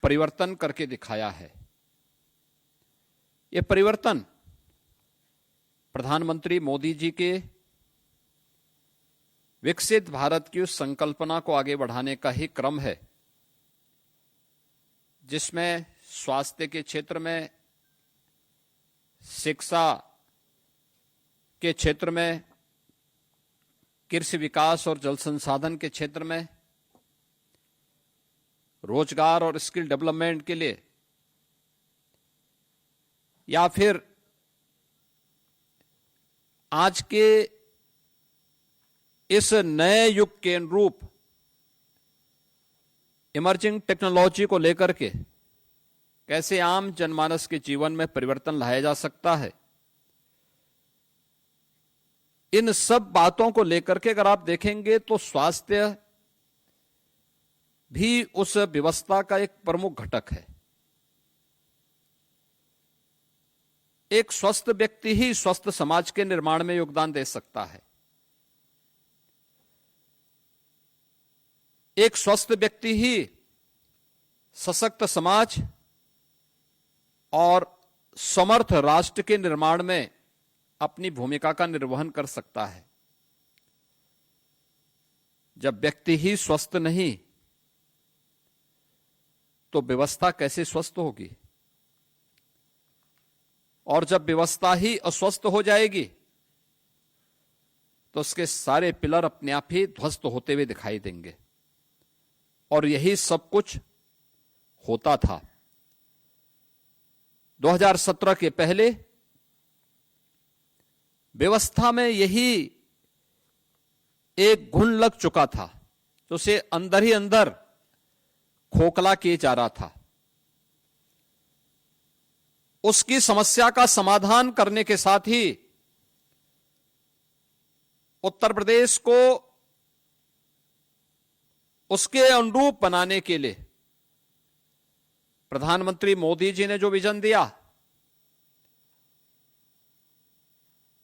परिवर्तन करके दिखाया है। ये परिवर्तन प्रधानमंत्री मोदी जी के विकसित भारत की उस संकल्पना को आगे बढ़ाने का ही क्रम है जिसमें स्वास्थ्य के क्षेत्र में, शिक्षा के क्षेत्र में, कृषि विकास और जल संसाधन के क्षेत्र में, रोजगार और स्किल डेवलपमेंट के लिए, या फिर आज के इस नए युग के अनुरूप इमर्जिंग टेक्नोलॉजी को लेकर के कैसे आम जनमानस के जीवन में परिवर्तन लाया जा सकता है, इन सब बातों को लेकर के अगर आप देखेंगे तो स्वास्थ्य भी उस व्यवस्था का एक प्रमुख घटक है। एक स्वस्थ व्यक्ति ही स्वस्थ समाज के निर्माण में योगदान दे सकता है। एक स्वस्थ व्यक्ति ही सशक्त समाज और समर्थ राष्ट्र के निर्माण में अपनी भूमिका का निर्वहन कर सकता है। जब व्यक्ति ही स्वस्थ नहीं तो व्यवस्था कैसे स्वस्थ होगी, और जब व्यवस्था ही अस्वस्थ हो जाएगी तो उसके सारे पिलर अपने आप ही ध्वस्त होते हुए दिखाई देंगे। और यही सब कुछ होता था। 2017 के पहले व्यवस्था में यही एक घुन लग चुका था जो उसे अंदर ही अंदर खोखला किए जा रहा था। उसकी समस्या का समाधान करने के साथ ही उत्तर प्रदेश को उसके अनुरूप बनाने के लिए प्रधानमंत्री मोदी जी ने जो विजन दिया,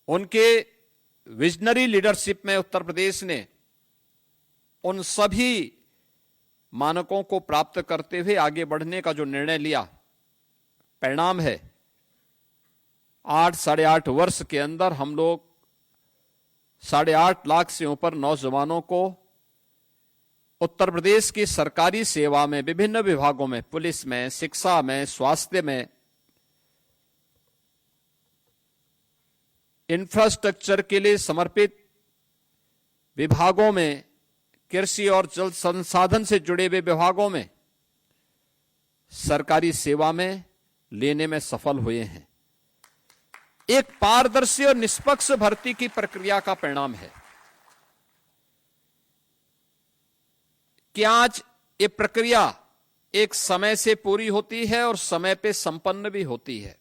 उनके विजनरी लीडरशिप में उत्तर प्रदेश ने उन सभी मानकों को प्राप्त करते हुए आगे बढ़ने का जो निर्णय लिया, परिणाम है 8-8.5 वर्ष के अंदर हम लोग 8.5 लाख से ऊपर नौजवानों को उत्तर प्रदेश की सरकारी सेवा में विभिन्न विभागों में, पुलिस में, शिक्षा में, स्वास्थ्य में, इंफ्रास्ट्रक्चर के लिए समर्पित विभागों में, कृषि और जल संसाधन से जुड़े हुए विभागों में सरकारी सेवा में लेने में सफल हुए हैं। एक पारदर्शी और निष्पक्ष भर्ती की प्रक्रिया का परिणाम है कि आज ये प्रक्रिया एक समय से पूरी होती है और समय पे संपन्न भी होती है।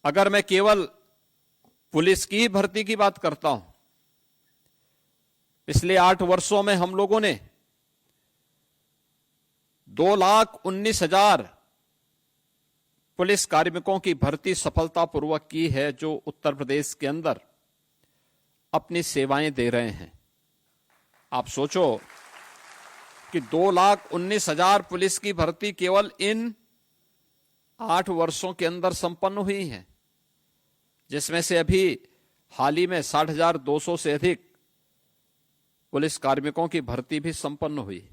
अगर मैं केवल पुलिस की भर्ती की बात करता हूं, पिछले 8 वर्षों में हम लोगों ने 2,19,000 पुलिस कार्मिकों की भर्ती सफलतापूर्वक की है, जो उत्तर प्रदेश के अंदर अपनी सेवाएं दे रहे हैं। आप सोचो कि 2,19,000 पुलिस की भर्ती केवल इन 8 वर्षों के अंदर संपन्न हुई है, जिसमें से अभी हाल ही में 60,200 से अधिक पुलिस कार्मिकों की भर्ती भी संपन्न हुई।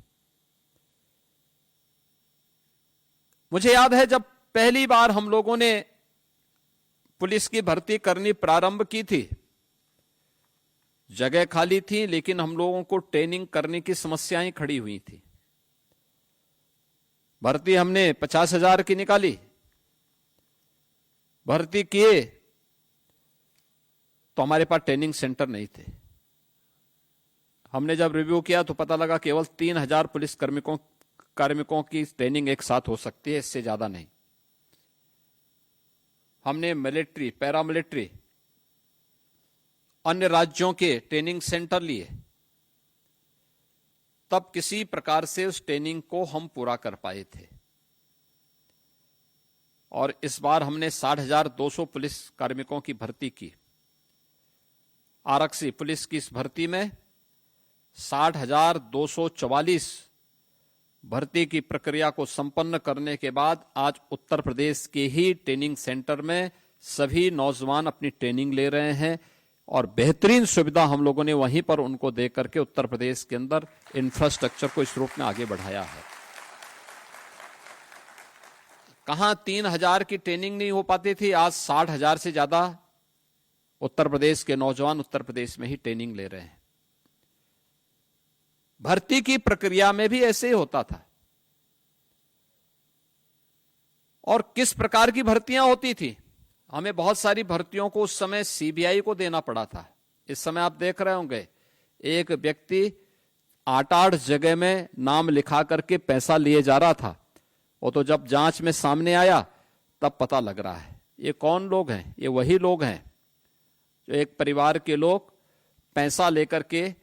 मुझे याद है जब पहली बार हम लोगों ने पुलिस की भर्ती करनी प्रारंभ की थी, जगह खाली थी, लेकिन हम लोगों को ट्रेनिंग करने की समस्याएं खड़ी हुई थी। भर्ती हमने 50,000 की निकाली, भर्ती किए तो हमारे पास ट्रेनिंग सेंटर नहीं थे। हमने जब रिव्यू किया तो पता लगा केवल 3,000 पुलिस कार्मिकों की ट्रेनिंग एक साथ हो सकती है, इससे ज्यादा नहीं। हमने मिलिट्री, पैरामिलिट्री, अन्य राज्यों के ट्रेनिंग सेंटर लिए, तब किसी प्रकार से उस ट्रेनिंग को हम पूरा कर पाए थे। और इस बार हमने 60,200 पुलिस कार्मिकों की भर्ती की। आरक्षी पुलिस की इस भर्ती में 60,244 भर्ती की प्रक्रिया को संपन्न करने के बाद आज उत्तर प्रदेश के ही ट्रेनिंग सेंटर में सभी नौजवान अपनी ट्रेनिंग ले रहे हैं और बेहतरीन सुविधा हम लोगों ने वहीं पर उनको दे करके उत्तर प्रदेश के अंदर इंफ्रास्ट्रक्चर को इस रूप में आगे बढ़ाया है। कहां 3,000 की ट्रेनिंग नहीं हो पाती थी, आज 60,000 से ज्यादा उत्तर प्रदेश के नौजवान उत्तर प्रदेश में ही ट्रेनिंग ले रहे हैं। भर्ती की प्रक्रिया में भी ऐसे ही होता था। और किस प्रकार की भर्तियां होती थी? हमें बहुत सारी भर्तियों को उस समय सीबीआई को देना पड़ा था। इस समय आप देख रहे होंगे एक व्यक्ति 8-8 जगह में नाम लिखा करके पैसा लिए जा रहा था। वो तो जब जांच में सामने आया तब पता लग रहा है ये कौन लोग हैं। ये वही लोग हैं जो एक परिवार के लोग पैसा लेकर के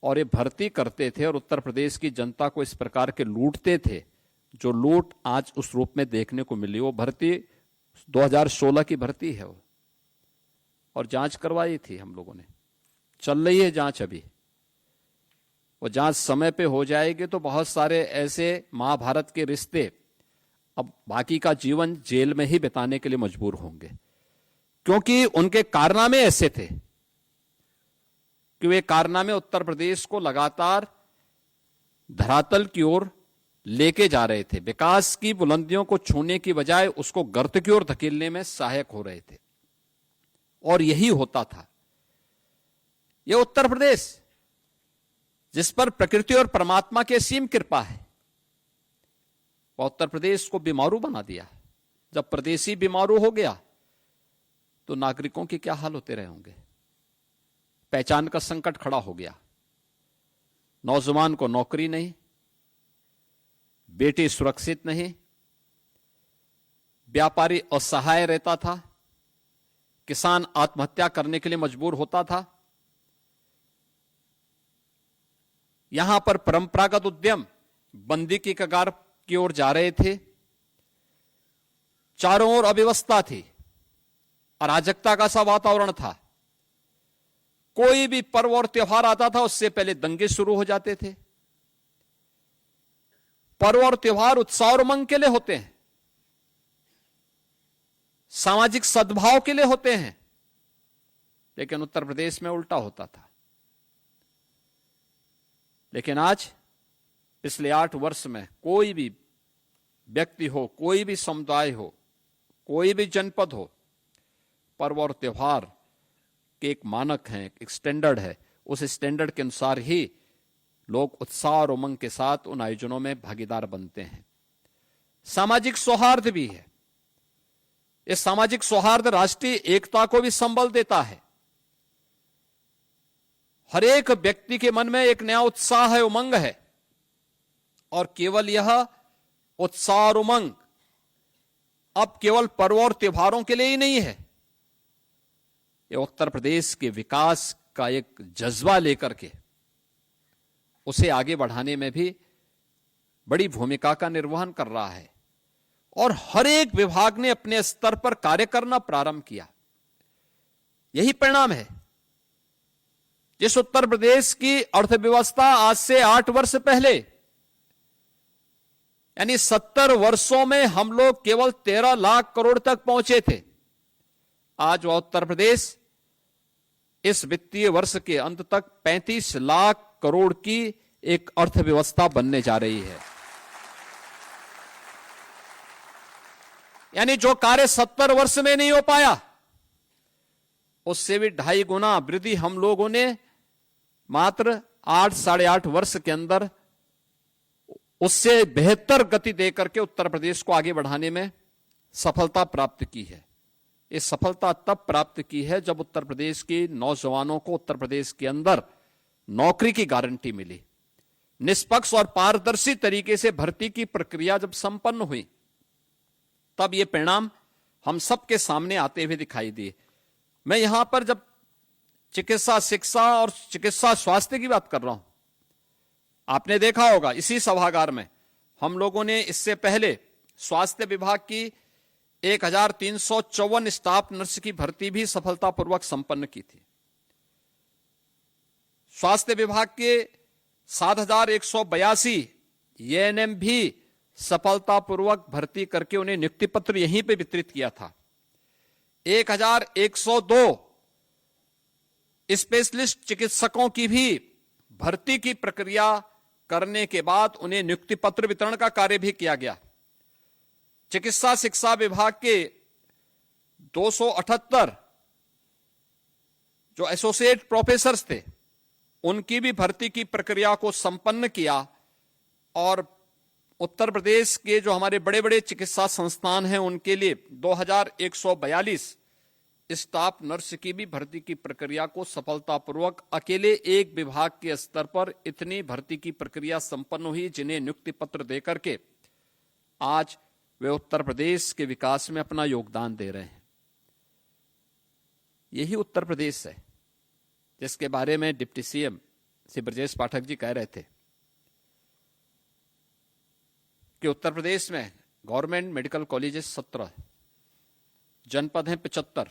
और ये भर्ती करते थे और उत्तर प्रदेश की जनता को इस प्रकार के लूटते थे। जो लूट आज उस रूप में देखने को मिली, वो भर्ती 2016 की भर्ती है वो, और जांच करवाई थी हम लोगों ने। चल रही है जांच अभी। वो जांच समय पे हो जाएगी तो बहुत सारे ऐसे महाभारत के रिश्ते अब बाकी का जीवन जेल में ही बिताने के लिए मजबूर होंगे, क्योंकि उनके कारनामे ऐसे थे कि वे कारनामे उत्तर प्रदेश को लगातार धरातल की ओर लेके जा रहे थे। विकास की बुलंदियों को छूने की बजाय उसको गर्त की ओर धकेलने में सहायक हो रहे थे, और यही होता था। यह उत्तर प्रदेश जिस पर प्रकृति और परमात्मा की असीम कृपा है, वह उत्तर प्रदेश को बीमारू बना दिया। जब प्रदेशी बीमारू हो गया तो नागरिकों के क्या हाल होते रहे होंगे। पहचान का संकट खड़ा हो गया। नौजवान को नौकरी नहीं, बेटी सुरक्षित नहीं, व्यापारी असहाय रहता था, किसान आत्महत्या करने के लिए मजबूर होता था। यहां पर परंपरागत उद्यम बंदी की कगार की ओर जा रहे थे। चारों ओर अव्यवस्था थी, अराजकता का सा वातावरण था। कोई भी पर्व और त्योहार आता था उससे पहले दंगे शुरू हो जाते थे। पर्व और त्योहार उत्साह और उमंग के लिए होते हैं, सामाजिक सद्भाव के लिए होते हैं, लेकिन उत्तर प्रदेश में उल्टा होता था। लेकिन आज पिछले 8 वर्ष में कोई भी व्यक्ति हो, कोई भी समुदाय हो, कोई भी जनपद हो, पर्व और त्योहार के एक मानक है, एक स्टैंडर्ड है। उस स्टैंडर्ड के अनुसार ही लोग उत्साह और उमंग के साथ उन आयोजनों में भागीदार बनते हैं। सामाजिक सौहार्द भी है। यह सामाजिक सौहार्द राष्ट्रीय एकता को भी संबल देता है। हर एक व्यक्ति के मन में एक नया उत्साह है, उमंग है, और केवल यह उत्साह और उमंग अब केवल पर्व और त्योहारों के लिए ही नहीं है। यह उत्तर प्रदेश के विकास का एक जज्बा लेकर के उसे आगे बढ़ाने में भी बड़ी भूमिका का निर्वहन कर रहा है, और हर एक विभाग ने अपने स्तर पर कार्य करना प्रारंभ किया। यही परिणाम है। जिस उत्तर प्रदेश की अर्थव्यवस्था आज से 8 वर्ष पहले, यानी 70 वर्षों में हम लोग केवल 13 लाख करोड़ तक पहुंचे थे, आज वह उत्तर प्रदेश इस वित्तीय वर्ष के अंत तक 35 लाख करोड़ की एक अर्थव्यवस्था बनने जा रही है। यानी जो कार्य 70 वर्ष में नहीं हो पाया, उससे भी 2.5 गुना वृद्धि हम लोगों ने मात्र 8 साढ़े 8 वर्ष के अंदर उससे बेहतर गति देकर के उत्तर प्रदेश को आगे बढ़ाने में सफलता प्राप्त की है। ये सफलता तब प्राप्त की है जब उत्तर प्रदेश के नौजवानों को उत्तर प्रदेश के अंदर नौकरी की गारंटी मिली। निष्पक्ष और पारदर्शी तरीके से भर्ती की प्रक्रिया जब संपन्न हुई, तब ये परिणाम हम सबके सामने आते हुए दिखाई दिए। मैं यहां पर जब चिकित्सा शिक्षा और चिकित्सा स्वास्थ्य की बात कर रहा हूं, आपने देखा होगा इसी सभागार में हम लोगों ने इससे पहले स्वास्थ्य विभाग की 1354 स्टाफ नर्स की भर्ती भी सफलतापूर्वक संपन्न की थी। स्वास्थ्य विभाग के 7182 एएनएम भी सफलतापूर्वक भर्ती करके उन्हें नियुक्ति पत्र यहीं पे वितरित किया था। 1102 स्पेशलिस्ट चिकित्सकों की भी भर्ती की प्रक्रिया करने के बाद उन्हें नियुक्ति पत्र वितरण का कार्य भी किया गया। चिकित्सा शिक्षा विभाग के 278 जो एसोसिएट प्रोफेसर्स थे, उनकी भी भर्ती की प्रक्रिया को संपन्न किया और उत्तर प्रदेश के जो हमारे बड़े बड़े चिकित्सा संस्थान हैं उनके लिए 2142 स्टाफ नर्स की भी भर्ती की प्रक्रिया को सफलतापूर्वक अकेले एक विभाग के स्तर पर इतनी भर्ती की प्रक्रिया संपन्न हुई, जिन्हें नियुक्ति पत्र देकर के आज वे उत्तर प्रदेश के विकास में अपना योगदान दे रहे हैं। यही उत्तर प्रदेश है जिसके बारे में डिप्टी सीएम श्री ब्रजेश पाठक जी कह रहे थे कि उत्तर प्रदेश में गवर्नमेंट मेडिकल कॉलेजेस 17, जनपद हैं 75,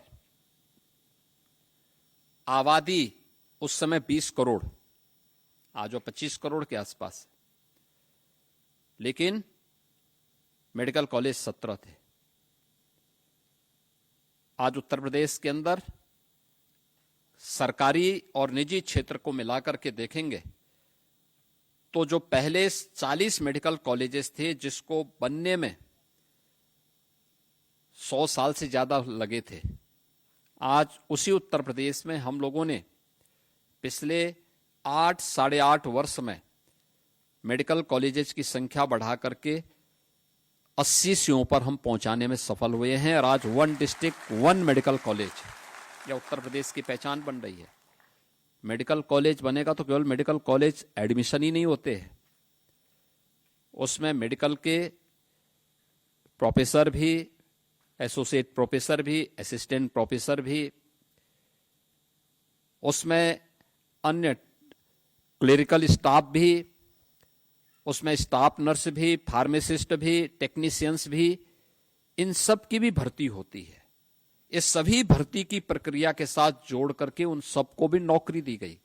आबादी उस समय 20 करोड़, आज वो 25 करोड़ के आसपास, लेकिन मेडिकल कॉलेज 17 थे। आज उत्तर प्रदेश के अंदर सरकारी और निजी क्षेत्र को मिलाकर के देखेंगे तो जो पहले 40 मेडिकल कॉलेजेस थे जिसको बनने में 100 साल से ज्यादा लगे थे, आज उसी उत्तर प्रदेश में हम लोगों ने पिछले 8 साढ़े 8 वर्ष में मेडिकल कॉलेजेस की संख्या बढ़ा करके 80 से ऊपर हम पहुंचाने में सफल हुए हैं और आज 1 डिस्ट्रिक्ट 1 मेडिकल कॉलेज या उत्तर प्रदेश की पहचान बन रही है। मेडिकल कॉलेज बनेगा तो केवल मेडिकल कॉलेज एडमिशन ही नहीं होते हैं, उसमें मेडिकल के प्रोफेसर भी, एसोसिएट प्रोफेसर भी, असिस्टेंट प्रोफेसर भी, उसमें अन्य क्लेरिकल स्टाफ भी, उसमें स्टाफ नर्स भी, फार्मासिस्ट भी, टेक्नीशियंस भी, इन सब की भी भर्ती होती है। इस सभी भर्ती की प्रक्रिया के साथ जोड़ करके उन सबको भी नौकरी दी गई।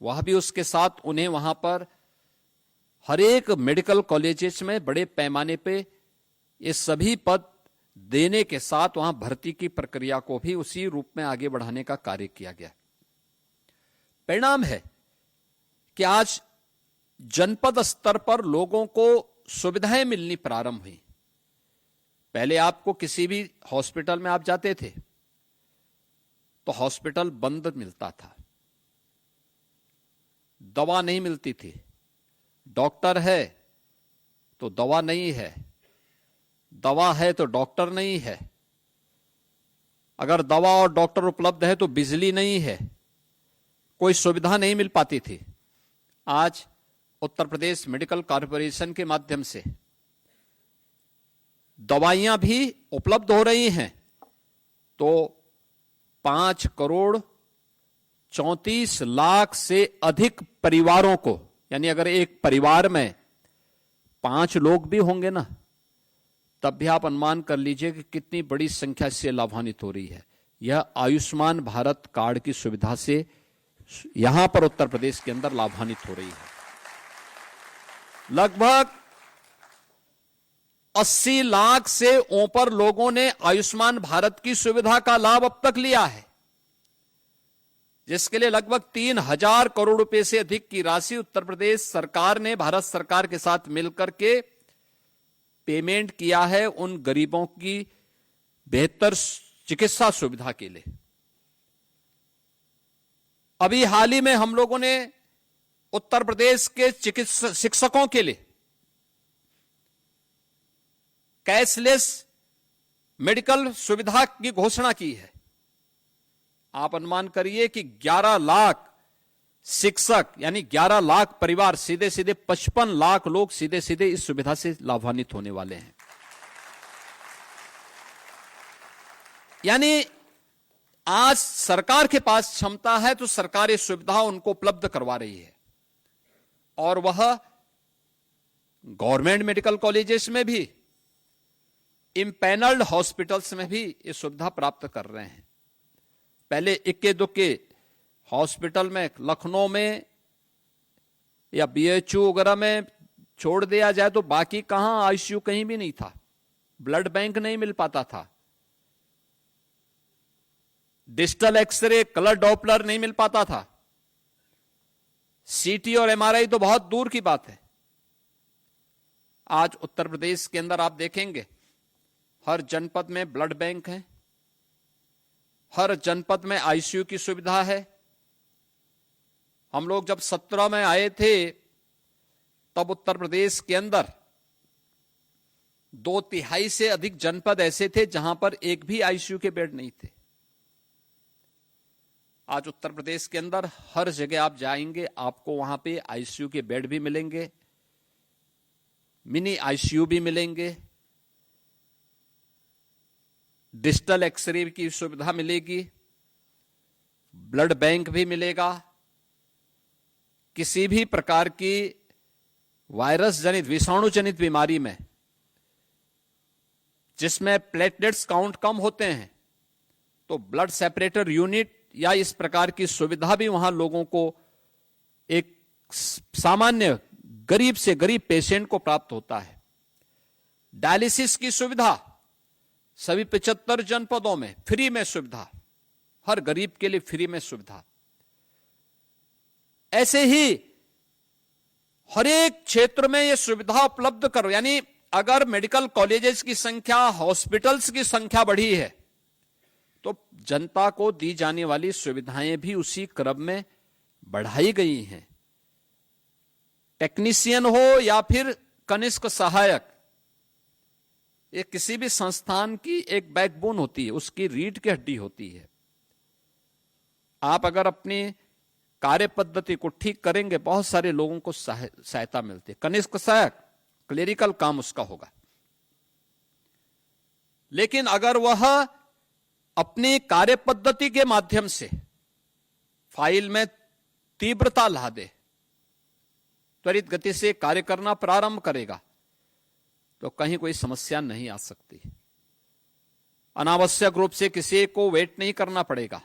वह भी उसके साथ उन्हें वहां पर हर एक मेडिकल कॉलेजेस में बड़े पैमाने पे ये सभी पद देने के साथ वहां भर्ती की प्रक्रिया को भी उसी रूप में आगे बढ़ाने का कार्य किया गया। परिणाम है कि आज जनपद स्तर पर लोगों को सुविधाएं मिलनी प्रारंभ हुई। पहले आपको किसी भी हॉस्पिटल में आप जाते थे तो हॉस्पिटल बंद मिलता था, दवा नहीं मिलती थी, डॉक्टर है तो दवा नहीं है, दवा है तो डॉक्टर नहीं है, अगर दवा और डॉक्टर उपलब्ध है तो बिजली नहीं है, कोई सुविधा नहीं मिल पाती थी। आज उत्तर प्रदेश मेडिकल कॉर्पोरेशन के माध्यम से दवाइयां भी उपलब्ध हो रही हैं, तो 5 करोड़ 34 लाख से अधिक परिवारों को, यानी अगर एक परिवार में 5 लोग भी होंगे ना, तब भी आप अनुमान कर लीजिए कि कितनी बड़ी संख्या से लाभान्वित हो रही है। यह आयुष्मान भारत कार्ड की सुविधा से यहां पर उत्तर प्रदेश के अंदर लाभान्वित हो रही है। लगभग 80 लाख से ऊपर लोगों ने आयुष्मान भारत की सुविधा का लाभ अब तक लिया है, जिसके लिए लगभग 3000 करोड़ रुपए से अधिक की राशि उत्तर प्रदेश सरकार ने भारत सरकार के साथ मिलकर के पेमेंट किया है उन गरीबों की बेहतर चिकित्सा सुविधा के लिए। अभी हाल ही में हम लोगों ने उत्तर प्रदेश के चिकित्सा शिक्षकों के लिए कैशलेस मेडिकल सुविधा की घोषणा की है। आप अनुमान करिए कि 11 लाख शिक्षक यानी 11 लाख परिवार, सीधे सीधे 55 लाख लोग सीधे सीधे इस सुविधा से लाभान्वित होने वाले हैं। यानी आज सरकार के पास क्षमता है तो सरकार ये सुविधा उनको उपलब्ध करवा रही है, और वह गवर्नमेंट मेडिकल कॉलेजेस में भी, इम्पैनल्ड हॉस्पिटल्स में भी ये सुविधा प्राप्त कर रहे हैं। पहले इक्के दुक्के हॉस्पिटल में, लखनऊ में या बीएचयू वगैरह में छोड़ दिया जाए तो बाकी कहां, आईसीयू कहीं भी नहीं था, ब्लड बैंक नहीं मिल पाता था, डिजिटल एक्सरे, कलर डॉपलर नहीं मिल पाता था, सीटी और एमआरआई तो बहुत दूर की बात है। आज उत्तर प्रदेश के अंदर आप देखेंगे हर जनपद में ब्लड बैंक है, हर जनपद में आईसीयू की सुविधा है। हम लोग जब 17 में आए थे तब उत्तर प्रदेश के अंदर 2/3 से अधिक जनपद ऐसे थे जहां पर एक भी आईसीयू के बेड नहीं थे। आज उत्तर प्रदेश के अंदर हर जगह आप जाएंगे, आपको वहां पे आईसीयू के बेड भी मिलेंगे, मिनी आईसीयू भी मिलेंगे, डिजिटल एक्सरे की सुविधा मिलेगी, ब्लड बैंक भी मिलेगा। किसी भी प्रकार की वायरस जनित, विषाणु जनित बीमारी में जिसमें प्लेटलेट्स काउंट कम होते हैं तो ब्लड सेपरेटर यूनिट या इस प्रकार की सुविधा भी वहां लोगों को, एक सामान्य गरीब से गरीब पेशेंट को प्राप्त होता है। डायलिसिस की सुविधा सभी 75 जनपदों में फ्री में सुविधा, हर गरीब के लिए फ्री में सुविधा। ऐसे ही हर एक क्षेत्र में यह सुविधा उपलब्ध करो। यानी अगर मेडिकल कॉलेजेस की संख्या, हॉस्पिटल्स की संख्या बढ़ी है तो जनता को दी जाने वाली सुविधाएं भी उसी क्रम में बढ़ाई गई हैं। टेक्नीशियन हो या फिर कनिष्क सहायक, ये किसी भी संस्थान की एक बैकबोन होती है, उसकी रीढ़ की हड्डी होती है। आप अगर अपनी कार्य पद्धति को ठीक करेंगे, बहुत सारे लोगों को सहायता मिलती है। कनिष्क सहायक क्लेरिकल काम उसका होगा, लेकिन अगर वह अपनी कार्य पद्धति के माध्यम से फाइल में तीव्रता ला दे, त्वरित गति से कार्य करना प्रारंभ करेगा, तो कहीं कोई समस्या नहीं आ सकती। अनावश्यक रूप से किसी को वेट नहीं करना पड़ेगा,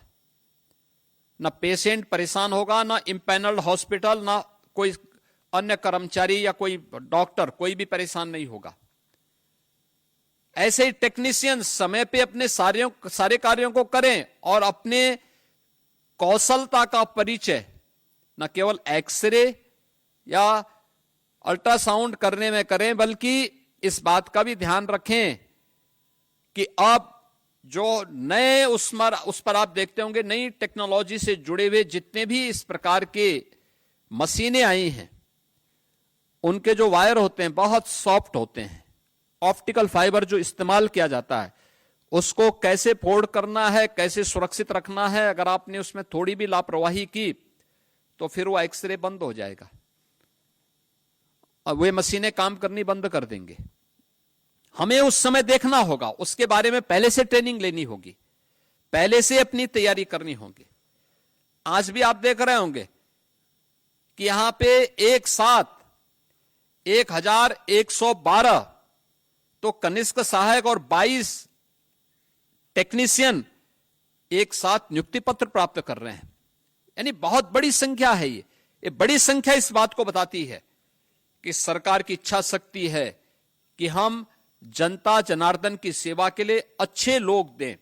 ना पेशेंट परेशान होगा, ना इंपैनल्ड हॉस्पिटल, ना कोई अन्य कर्मचारी या कोई डॉक्टर, कोई भी परेशान नहीं होगा। ऐसे ही टेक्नीशियन समय पे अपने सारे कार्यों को करें और अपने कौशलता का परिचय न केवल एक्सरे या अल्ट्रासाउंड करने में करें, बल्कि इस बात का भी ध्यान रखें कि अब जो नए उस पर आप देखते होंगे, नई टेक्नोलॉजी से जुड़े हुए जितने भी इस प्रकार के मशीनें आई हैं, उनके जो वायर होते हैं बहुत सॉफ्ट होते हैं। ऑप्टिकल फाइबर जो इस्तेमाल किया जाता है, उसको कैसे फोल्ड करना है, कैसे सुरक्षित रखना है, अगर आपने उसमें थोड़ी भी लापरवाही की तो फिर वो एक्सरे बंद हो जाएगा, अब वे मशीनें काम करनी बंद कर देंगे। हमें उस समय देखना होगा, उसके बारे में पहले से ट्रेनिंग लेनी होगी, पहले से अपनी तैयारी करनी होगी। आज भी आप देख रहे होंगे कि यहां पे एक साथ 1112 तो कनिष्क सहायक और 22 टेक्नीशियन एक साथ नियुक्ति पत्र प्राप्त कर रहे हैं। यानी बहुत बड़ी संख्या है। ये बड़ी संख्या इस बात को बताती है कि सरकार की इच्छा शक्ति है कि हम जनता जनार्दन की सेवा के लिए अच्छे लोग दें।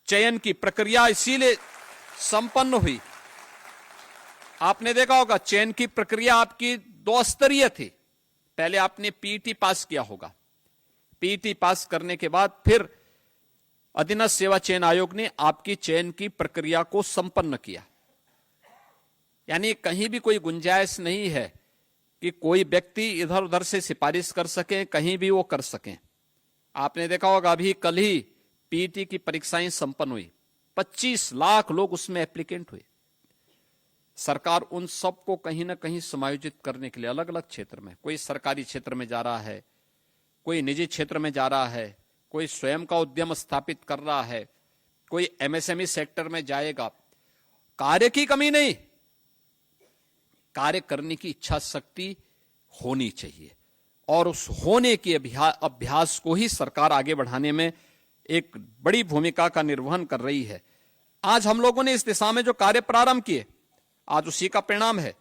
चयन की प्रक्रिया इसीलिए संपन्न हुई। आपने देखा होगा चयन की प्रक्रिया आपकी 2 स्तरीय थी। पहले आपने पीईटी पास किया होगा, पीईटी पास करने के बाद फिर अधीनस्थ सेवा चयन आयोग ने आपकी चयन की प्रक्रिया को संपन्न किया। यानी कहीं भी कोई गुंजाइश नहीं है कि कोई व्यक्ति इधर उधर से सिफारिश कर सके, कहीं भी वो कर सकें। आपने देखा होगा अभी कल ही पीईटी की परीक्षाएं संपन्न हुई, 25 लाख लोग उसमें एप्लीकेंट हुए। सरकार उन सबको कहीं ना कहीं समायोजित करने के लिए अलग अलग क्षेत्र में, कोई सरकारी क्षेत्र में जा रहा है, कोई निजी क्षेत्र में जा रहा है, कोई स्वयं का उद्यम स्थापित कर रहा है, कोई एमएसएमई सेक्टर में जाएगा। कार्य की कमी नहीं, कार्य करने की इच्छा शक्ति होनी चाहिए और उस होने के अभ्यास को ही सरकार आगे बढ़ाने में एक बड़ी भूमिका का निर्वहन कर रही है। आज हम लोगों ने इस दिशा में जो कार्य प्रारंभ किए, आज उसी का परिणाम है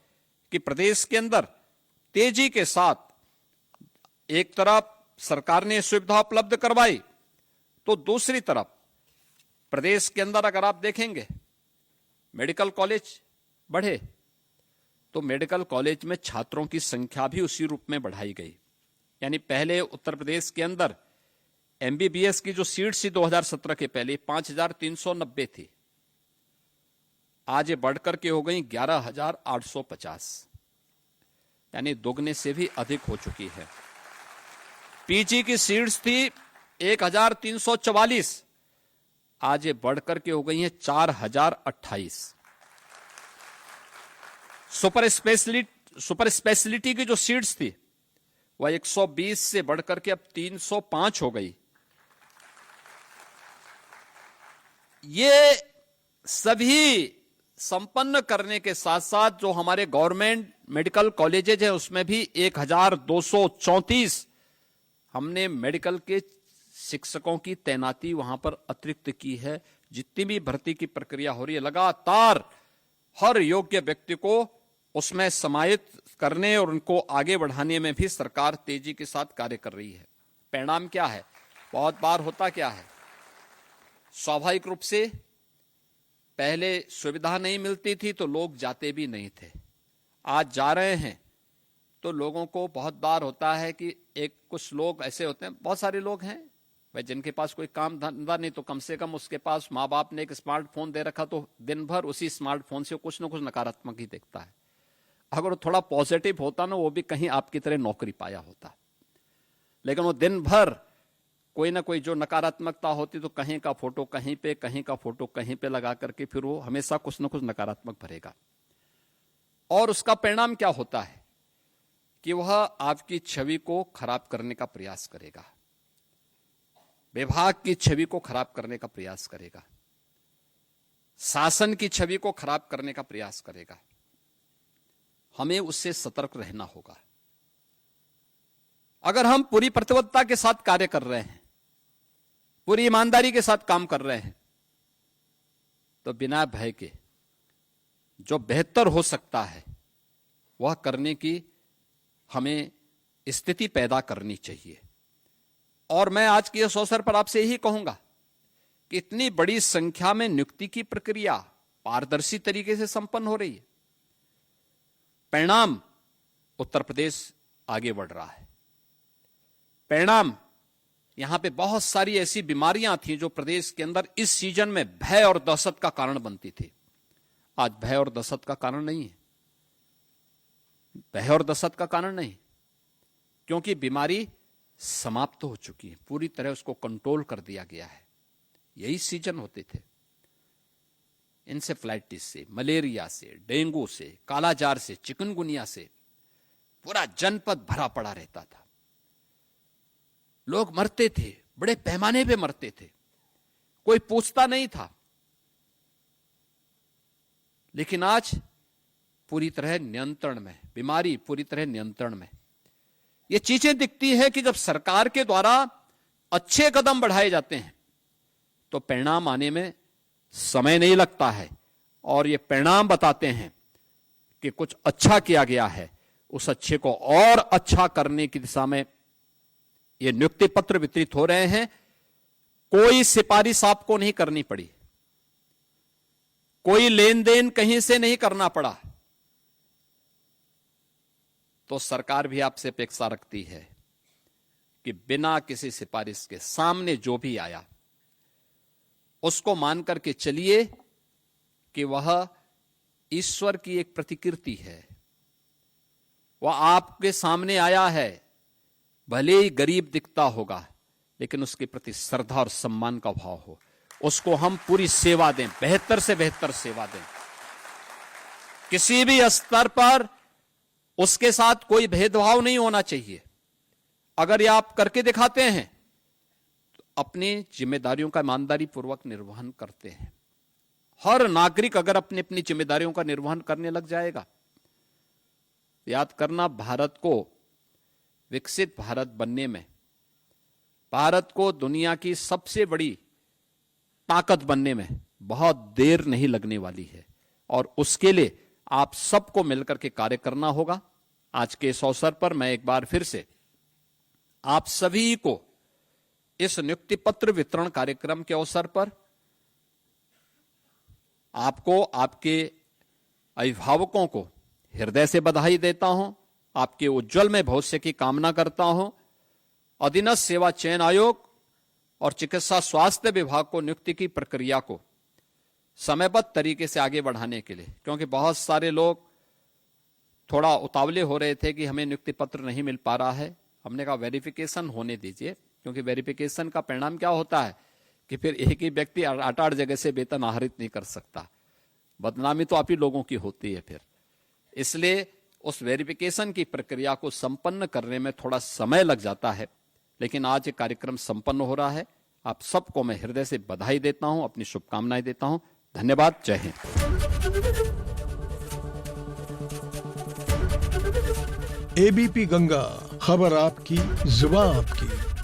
कि प्रदेश के अंदर तेजी के साथ एक तरफ सरकार ने सुविधा उपलब्ध करवाई, तो दूसरी तरफ प्रदेश के अंदर अगर आप देखेंगे मेडिकल कॉलेज बढ़े, तो मेडिकल कॉलेज में छात्रों की संख्या भी उसी रूप में बढ़ाई गई। यानी पहले उत्तर प्रदेश के अंदर एमबीबीएस की जो सीट्स थी 2017 के पहले 5,390 थी, आज ये बढ़कर के हो गई 11,850, यानी दोगुने से भी अधिक हो चुकी है। पीजी की सीट्स थी 1,344, आज ये बढ़कर के हो गई है 4,028। सुपर स्पेशलिटी की जो सीट्स थी वह 120 से बढ़कर के अब 305 हो गई। ये सभी संपन्न करने के साथ साथ जो हमारे गवर्नमेंट मेडिकल कॉलेजेज है उसमें भी 1,234 हमने मेडिकल के शिक्षकों की तैनाती वहां पर अतिरिक्त की है। जितनी भी भर्ती की प्रक्रिया हो रही है, लगातार हर योग्य व्यक्ति को उसमें समाहित करने और उनको आगे बढ़ाने में भी सरकार तेजी के साथ कार्य कर रही है। परिणाम क्या है? बहुत बार होता क्या है, स्वाभाविक रूप से पहले सुविधा नहीं मिलती थी तो लोग जाते भी नहीं थे। आज जा रहे हैं तो लोगों को बहुत बार होता है कि कुछ लोग ऐसे होते हैं, बहुत सारे लोग हैं भाई जिनके पास कोई काम धंधा नहीं, तो कम से कम उसके पास माँ बाप ने एक स्मार्टफोन दे रखा, तो दिन भर उसी स्मार्टफोन से कुछ ना कुछ नकारात्मक ही देखता है। अगर वो थोड़ा पॉजिटिव होता ना, वो भी कहीं आपकी तरह नौकरी पाया होता, लेकिन वो दिन भर कोई ना कोई जो नकारात्मकता होती तो कहीं का फोटो कहीं पे, कहीं का फोटो कहीं पे लगा करके फिर वो हमेशा कुछ ना कुछ नकारात्मक भरेगा। और उसका परिणाम क्या होता है कि वह आपकी छवि को खराब करने का प्रयास करेगा, विभाग की छवि को खराब करने का प्रयास करेगा, शासन की छवि को खराब करने का प्रयास करेगा। हमें उससे सतर्क रहना होगा। अगर हम पूरी प्रतिबद्धता के साथ कार्य कर रहे हैं, पूरी ईमानदारी के साथ काम कर रहे हैं, तो बिना भय के जो बेहतर हो सकता है वह करने की हमें स्थिति पैदा करनी चाहिए। और मैं आज के इस अवसर पर आपसे यही कहूंगा कि इतनी बड़ी संख्या में नियुक्ति की प्रक्रिया पारदर्शी तरीके से संपन्न हो रही है। परिणाम उत्तर प्रदेश आगे बढ़ रहा है। परिणाम यहां पे बहुत सारी ऐसी बीमारियां थी जो प्रदेश के अंदर इस सीजन में भय और दहशत का कारण बनती थी, आज भय और दहशत का कारण नहीं है। भय और दहशत का कारण नहीं, क्योंकि बीमारी समाप्त हो चुकी है, पूरी तरह उसको कंट्रोल कर दिया गया है। यही सीजन होते थे। इंसेफ्लाइटिस से, मलेरिया से, डेंगू से, कालाजार से, चिकनगुनिया से पूरा जनपद भरा पड़ा रहता था। लोग मरते थे, बड़े पैमाने पे मरते थे, कोई पूछता नहीं था। लेकिन आज पूरी तरह नियंत्रण में, बीमारी पूरी तरह नियंत्रण में। ये चीजें दिखती है कि जब सरकार के द्वारा अच्छे कदम बढ़ाए जाते हैं तो परिणाम आने में समय नहीं लगता है, और ये परिणाम बताते हैं कि कुछ अच्छा किया गया है। उस अच्छे को और अच्छा करने की दिशा में ये नियुक्ति पत्र वितरित हो रहे हैं। कोई सिफारिश आपको नहीं करनी पड़ी, कोई लेन देन कहीं से नहीं करना पड़ा। तो सरकार भी आपसे अपेक्षा रखती है कि बिना किसी सिफारिश के सामने जो भी आया उसको मान करके चलिए कि वह ईश्वर की एक प्रतिकृति है। वह आपके सामने आया है, भले ही गरीब दिखता होगा, लेकिन उसके प्रति श्रद्धा और सम्मान का भाव हो। उसको हम पूरी सेवा दें, बेहतर से बेहतर सेवा दें। किसी भी स्तर पर उसके साथ कोई भेदभाव नहीं होना चाहिए। अगर ये आप करके दिखाते हैं तो अपनी जिम्मेदारियों का ईमानदारी पूर्वक निर्वहन करते हैं। हर नागरिक अगर अपनी अपनी जिम्मेदारियों का निर्वहन करने लग जाएगा, याद करना, भारत को विकसित भारत बनने में, भारत को दुनिया की सबसे बड़ी ताकत बनने में बहुत देर नहीं लगने वाली है। और उसके लिए आप सबको मिलकर के कार्य करना होगा। आज के इस अवसर पर मैं एक बार फिर से आप सभी को इस नियुक्ति पत्र वितरण कार्यक्रम के अवसर पर आपको, आपके अभिभावकों को हृदय से बधाई देता हूं, आपके उज्जवल में भविष्य की कामना करता हूं। अधीनस्थ सेवा चयन आयोग और चिकित्सा स्वास्थ्य विभाग को नियुक्ति की प्रक्रिया को समयबद्ध तरीके से आगे बढ़ाने के लिए, क्योंकि बहुत सारे लोग थोड़ा उतावले हो रहे थे कि हमें नियुक्ति पत्र नहीं मिल पा रहा है। हमने कहा वेरिफिकेशन होने दीजिए, क्योंकि वेरिफिकेशन का परिणाम क्या होता है कि फिर एक ही व्यक्ति 8-8 जगह से वेतन आहरित नहीं कर सकता, बदनामी तो आप ही लोगों की होती है फिर। इसलिए उस वेरिफिकेशन की प्रक्रिया को संपन्न करने में थोड़ा समय लग जाता है, लेकिन आज ये कार्यक्रम संपन्न हो रहा है। आप सबको मैं हृदय से बधाई देता हूं, अपनी शुभकामनाएं देता हूं। धन्यवाद। जय हिंद। एबीपी गंगा, खबर आपकी, जुबान आपकी।